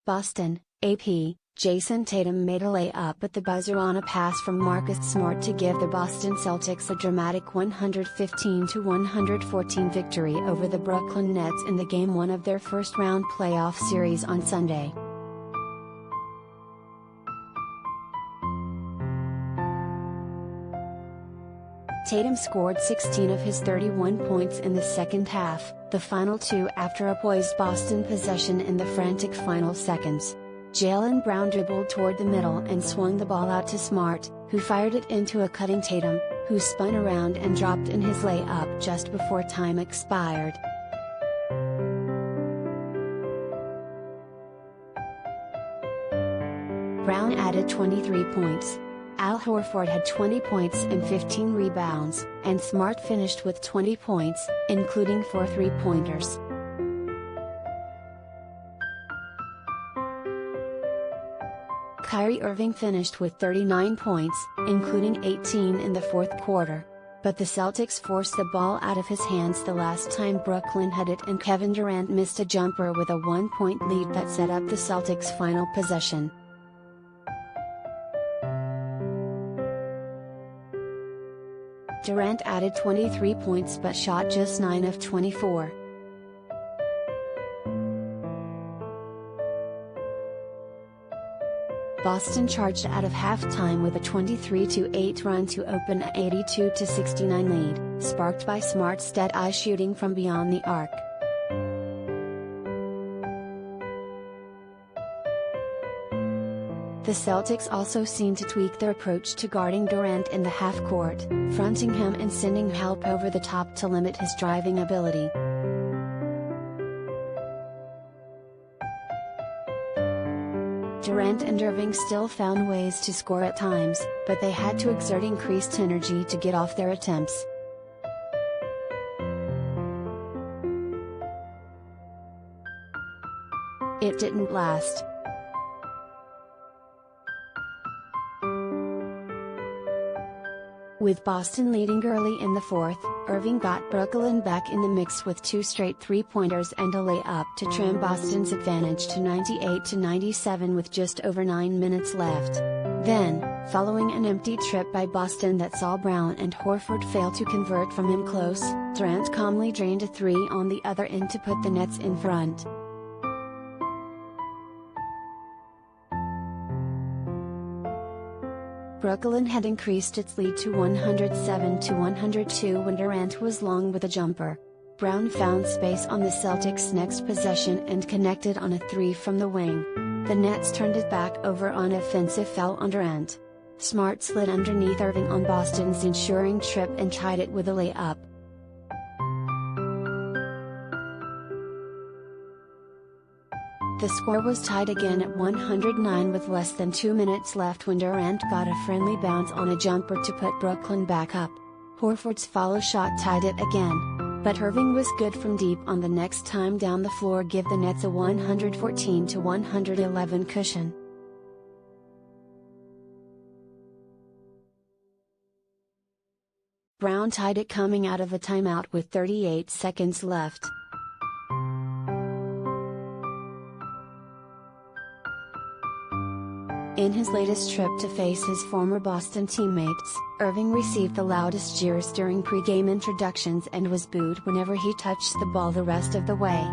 Boston, AP, Jayson Tatum made a layup at the buzzer on a pass from Marcus Smart to give the Boston Celtics a dramatic 115-114 victory over the Brooklyn Nets in the Game 1 of their first-round playoff series on Sunday. Tatum scored 16 of his 31 points in the second half, the final two after a poised Boston possession in the frantic final seconds. Jaylen Brown dribbled toward the middle and swung the ball out to Smart, who fired it into a cutting Tatum, who spun around and dropped in his layup just before time expired. Brown added 23 points. Al Horford had 20 points and 15 rebounds, and Smart finished with 20 points, including 4 three-pointers. Kyrie Irving finished with 39 points, including 18 in the fourth quarter. But the Celtics forced the ball out of his hands the last time Brooklyn had it, and Kevin Durant missed a jumper with a one-point lead that set up the Celtics' final possession. Durant added 23 points but shot just 9 of 24. Boston charged out of halftime with a 23-8 run to open a 82-69 lead, sparked by Smart's dead-eye shooting from beyond the arc. The Celtics also seemed to tweak their approach to guarding Durant in the half-court, fronting him and sending help over the top to limit his driving ability. Durant and Irving still found ways to score at times, but they had to exert increased energy to get off their attempts. It didn't last. With Boston leading early in the fourth, Irving got Brooklyn back in the mix with 2 straight three-pointers and a layup to trim Boston's advantage to 98-97 with just over 9 minutes left. Then, following an empty trip by Boston that saw Brown and Horford fail to convert from him close, Durant calmly drained a three on the other end to put the Nets in front. Brooklyn had increased its lead to 107-102 when Durant was long with a jumper. Brown found space on the Celtics' next possession and connected on a three from the wing. The Nets turned it back over on offensive foul on Durant. Smart slid underneath Irving on Boston's ensuring trip and tied it with a layup. The score was tied again at 109 with less than 2 minutes left when Durant got a friendly bounce on a jumper to put Brooklyn back up. Horford's follow shot tied it again. But Irving was good from deep on the next time down the floor, give the Nets a 114-111 cushion. Brown tied it coming out of a timeout with 38 seconds left. In his latest trip to face his former Boston teammates, Irving received the loudest jeers during pre-game introductions and was booed whenever he touched the ball the rest of the way.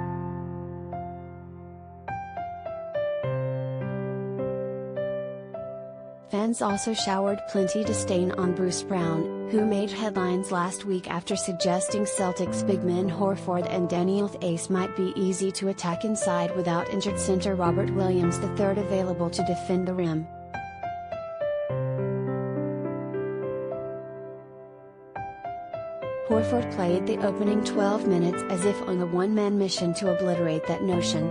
Fans also showered plenty disdain on Bruce Brown, who made headlines last week after suggesting Celtics big men Horford and Daniel Theis might be easy to attack inside without injured center Robert Williams III available to defend the rim. Horford played the opening 12 minutes as if on a one-man mission to obliterate that notion.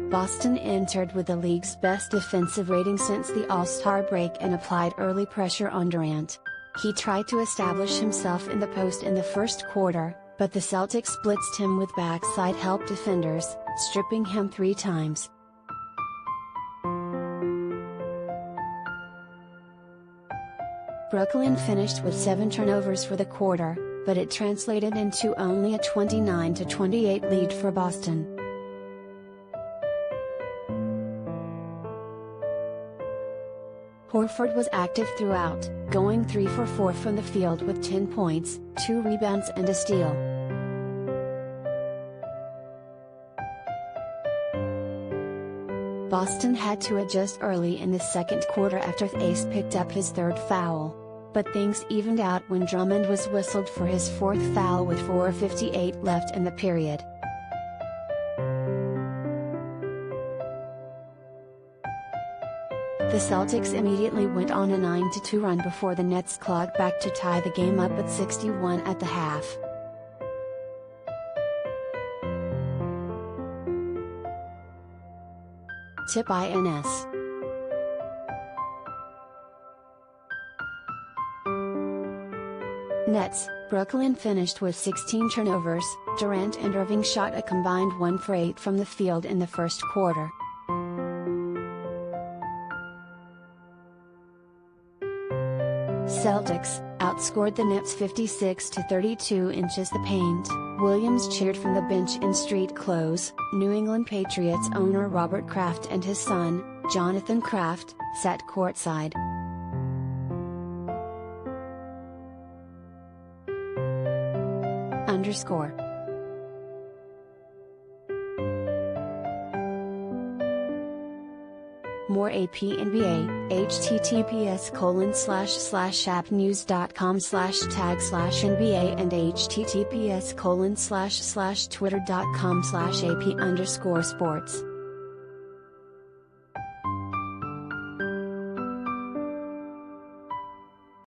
Boston entered with the league's best defensive rating since the All-Star break and applied early pressure on Durant. He tried to establish himself in the post in the first quarter, but the Celtics blitzed him with backside help defenders, stripping him 3 times. Brooklyn finished with 7 turnovers for the quarter, but it translated into only a 29-28 lead for Boston. Horford was active throughout, going 3 for 4 from the field with 10 points, 2 rebounds and a steal. Boston had to adjust early in the second quarter after the ace picked up his third foul, but things evened out when Drummond was whistled for his fourth foul with 4:58 left in the period. The Celtics immediately went on a 9-2 run before the Nets clawed back to tie the game up at 61 at the half. Tip INS. Nets, Brooklyn finished with 16 turnovers. Durant and Irving shot a combined 1 for 8 from the field in the first quarter. Celtics outscored the Nets 56-32 inches the paint. Williams cheered from the bench in street clothes. New England Patriots owner Robert Kraft and his son, Jonathan Kraft, sat courtside. _ More AP NBA, https://appnews.com/tag/NBA and https://twitter.com/AP_sports